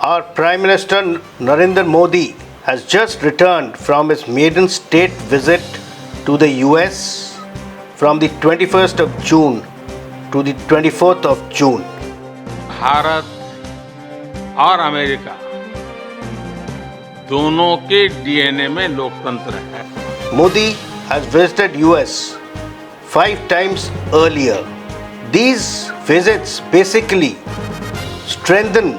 Our Prime Minister Narendra Modi has just returned from his maiden state visit to the US from the 21st of June to the 24th of June. Bharat और America दोनों के DNA में लोकतंत्र है. Modi has visited US 5 times earlier. These visits basically strengthen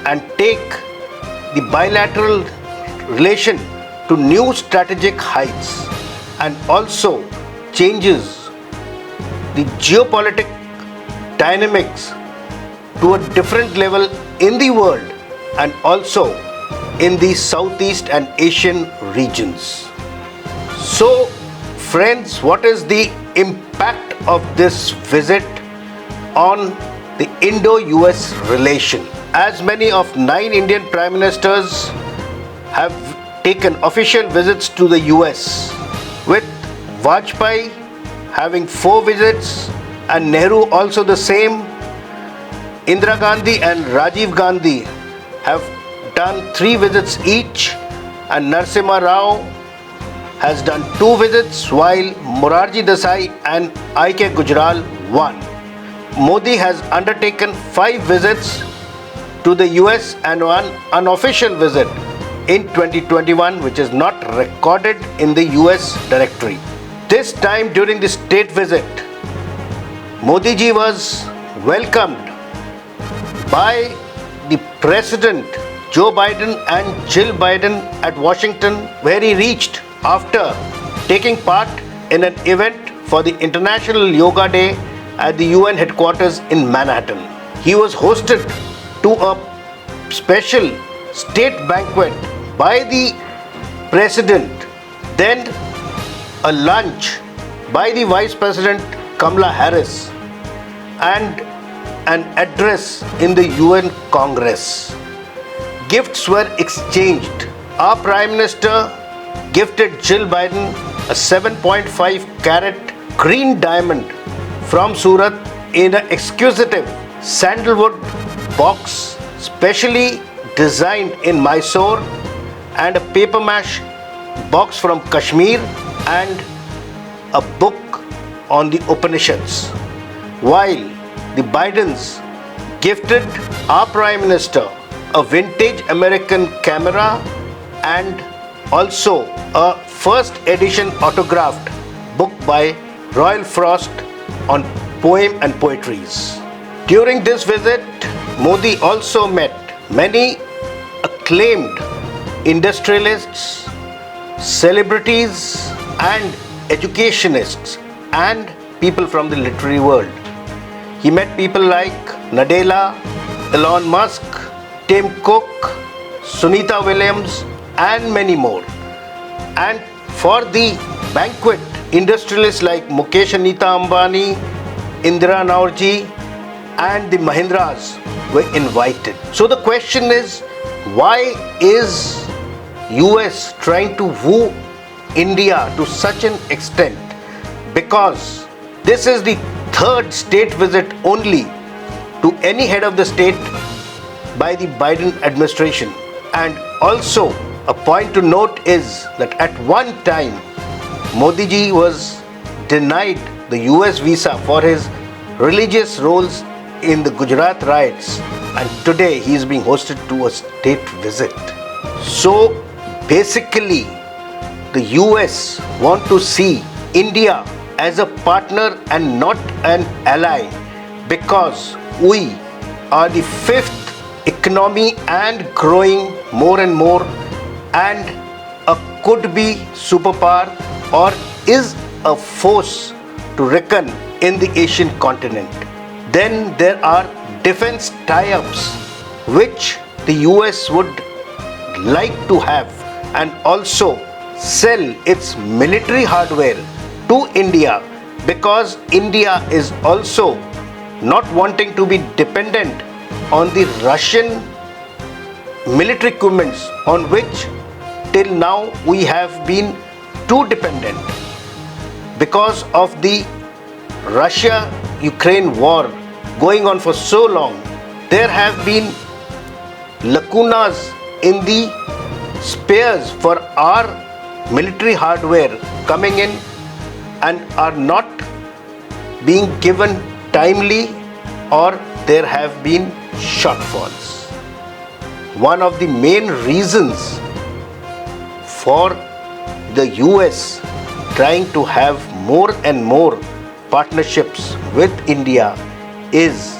and take the bilateral relation to new strategic heights and also changes the geopolitical dynamics to a different level in the world and also in the Southeast and Asian regions. So, friends, what is the impact of this visit on the Indo-US relation? As many of 9 Indian Prime Ministers have taken official visits to the US, with Vajpayee having 4 visits and Nehru also the same. Indira Gandhi and Rajiv Gandhi have done 3 visits each, and Narasimha Rao has done 2 visits, while Morarji Desai and I.K. Gujral 1. Modi has undertaken 5 visits to the US and 1 unofficial visit in 2021, which is not recorded in the US directory. This time during the state visit, Modi ji was welcomed by the President Joe Biden and Jill Biden at Washington, where he reached after taking part in an event for the International Yoga Day at the UN headquarters in Manhattan. He was hosted to a special state banquet by the President, then a lunch by the Vice President Kamala Harris, and an address in the UN Congress. Gifts were exchanged. Our Prime Minister gifted Jill Biden a 7.5 carat green diamond from Surat in an exquisite sandalwood box specially designed in Mysore, and a paper mache box from Kashmir, and a book on the Upanishads. While the Bidens gifted our Prime Minister a vintage American camera and also a first edition autographed book by Royal Frost on poem and poetries. During this visit, Modi also met many acclaimed industrialists, celebrities and educationists and people from the literary world. He met people like Nadella, Elon Musk, Tim Cook, Sunita Williams and many more. And for the banquet, industrialists like Mukesh and Nita Ambani, Indira Naorji and the Mahindras were invited. So the question is, why is US trying to woo India to such an extent? Because this is the 3rd state visit only to any head of the state by the Biden administration. And also a point to note is that at one time Modi ji was denied the US visa for his religious roles in the Gujarat riots, and today he is being hosted to a state visit. So basically the US want to see India as a partner and not an ally, because we are the 5th economy and growing more and more, and a could-be superpower or is a force to reckon in the Asian continent. Then there are defense tie-ups which the US would like to have, and also sell its military hardware to India, because India is also not wanting to be dependent on the Russian military equipments on which till now we have been too dependent. Because of the Russia-Ukraine war going on for so long, there have been lacunas in the spares for our military hardware coming in and are not being given timely, or there have been shortfalls. One of the main reasons for the US trying to have more and more partnerships with India is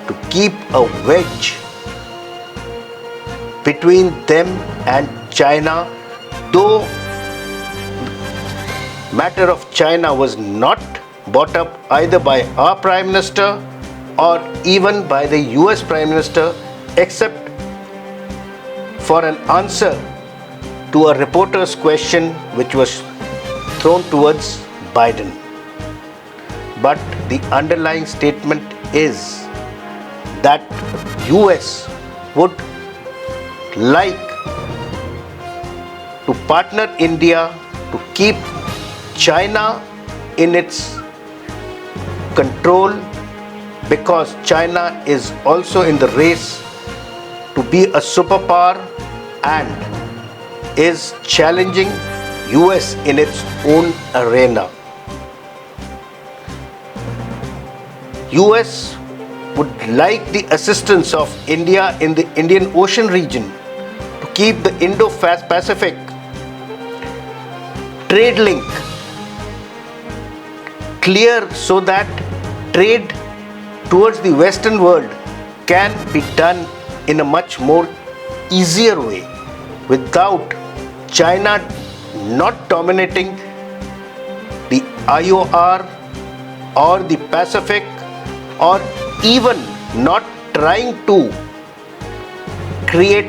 to keep a wedge between them and China, though matter of China was not brought up either by our Prime Minister or even by the US Prime Minister, except for an answer to a reporter's question which was thrown towards Maiden. But the underlying statement is that US would like to partner India to keep China in its control, because China is also in the race to be a superpower and is challenging US in its own arena. US would like the assistance of India in the Indian Ocean region to keep the Indo-Pacific trade link clear, so that trade towards the Western world can be done in a much more easier way without China not dominating the IOR or the Pacific, or even not trying to create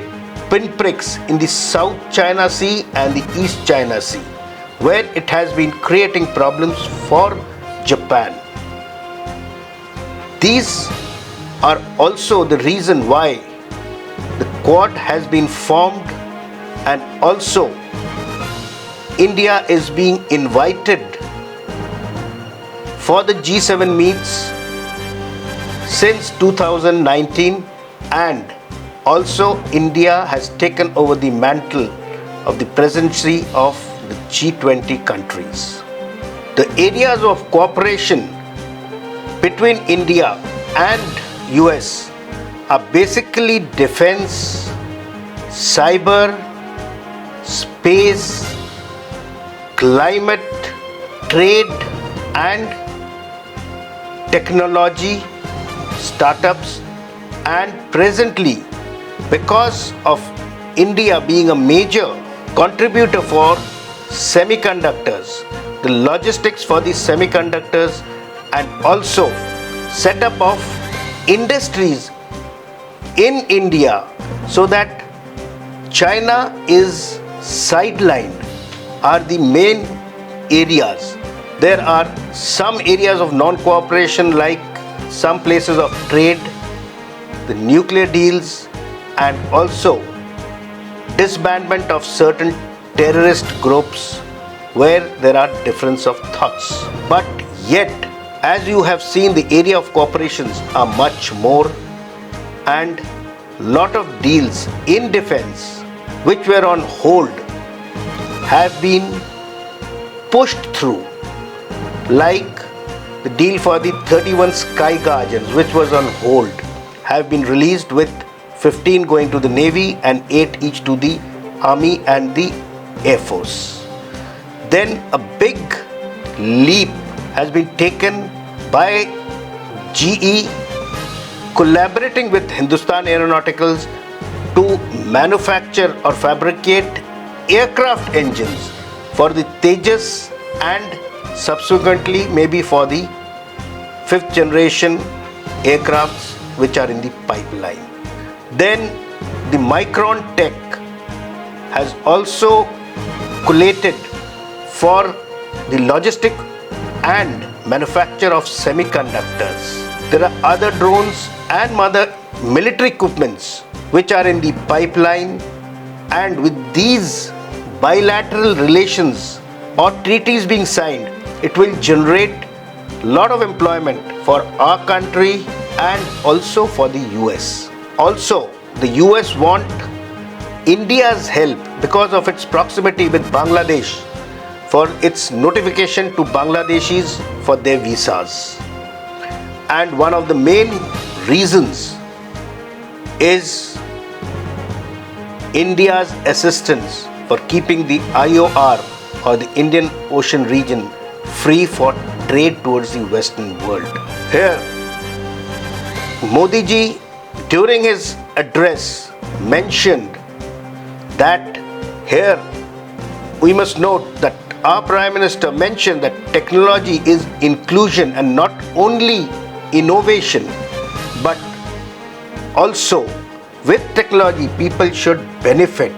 pinpricks in the South China Sea and the East China Sea, where it has been creating problems for Japan. These are also the reason why the Quad has been formed, and also India is being invited for the G7 meets since 2019, and also India has taken over the mantle of the presidency of the G20 countries. The areas of cooperation between India and US are basically defense, cyber, space, climate, trade and technology, startups, and presently, because of India being a major contributor for semiconductors, the logistics for these semiconductors, and also setup of industries in India, so that China is sidelined, are the main areas. There are some areas of non-cooperation, like some places of trade, the nuclear deals, and also disbandment of certain terrorist groups where there are difference of thoughts. But yet, as you have seen, the area of cooperations are much more, and lot of deals in defense which were on hold have been pushed through, like the deal for the 31 Sky Guardians, which was on hold, have been released, with 15 going to the Navy and 8 each to the Army and the Air Force. Then a big leap has been taken by GE, collaborating with Hindustan Aeronauticals to manufacture or fabricate aircraft engines for the Tejas, and subsequently maybe for the 5th generation aircrafts which are in the pipeline. Then the Micron Tech has also collated for the logistic and manufacture of semiconductors. There are other drones and other military equipments which are in the pipeline, and with these bilateral relations or treaties being signed, it will generate a lot of employment for our country and also for the US. Also, the US want India's help because of its proximity with Bangladesh for its notification to Bangladeshis for their visas. And one of the main reasons is India's assistance for keeping the IOR or the Indian Ocean region free for trade towards the Western world. Here, Modi ji during his address mentioned that here we must note that our Prime Minister mentioned that technology is inclusion and not only innovation, but also with technology people should benefit.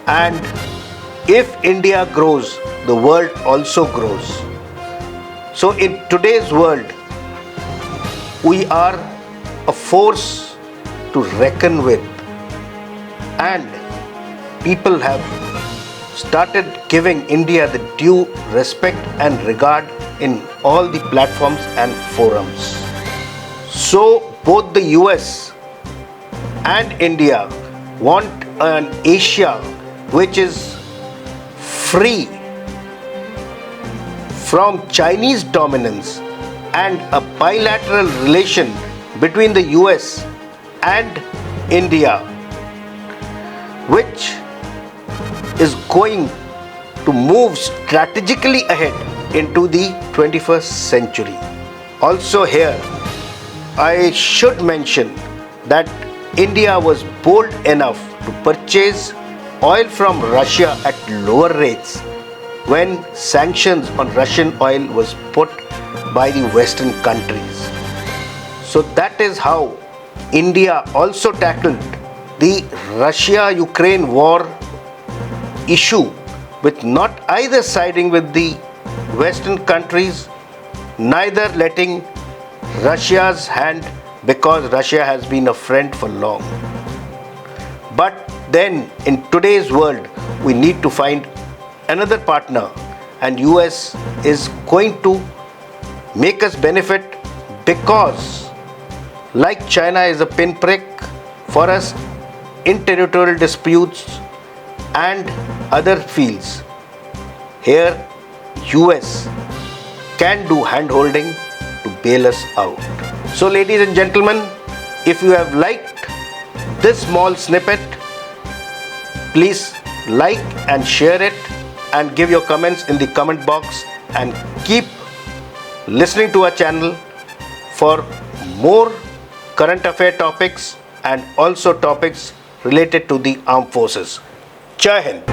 And if India grows, the world also grows. So in today's world, we are a force to reckon with, and people have started giving India the due respect and regard in all the platforms and forums. So both the US and India want an Asia which is free from Chinese dominance and a bilateral relation between the US and India, which is going to move strategically ahead into the 21st century. Also here, I should mention that India was bold enough to purchase oil from Russia at lower rates when sanctions on Russian oil was put by the Western countries. So that is how India also tackled the Russia-Ukraine war issue, with not either siding with the Western countries, neither letting Russia's hand, because Russia has been a friend for long. But then in today's world, we need to find another partner, and US is going to make us benefit, because like China is a pinprick for us in territorial disputes and other fields, here US can do hand-holding to bail us out. So ladies and gentlemen, if you have liked this small snippet, please like and share it and give your comments in the comment box, and keep listening to our channel for more current affair topics and also topics related to the armed forces. Jai Hind.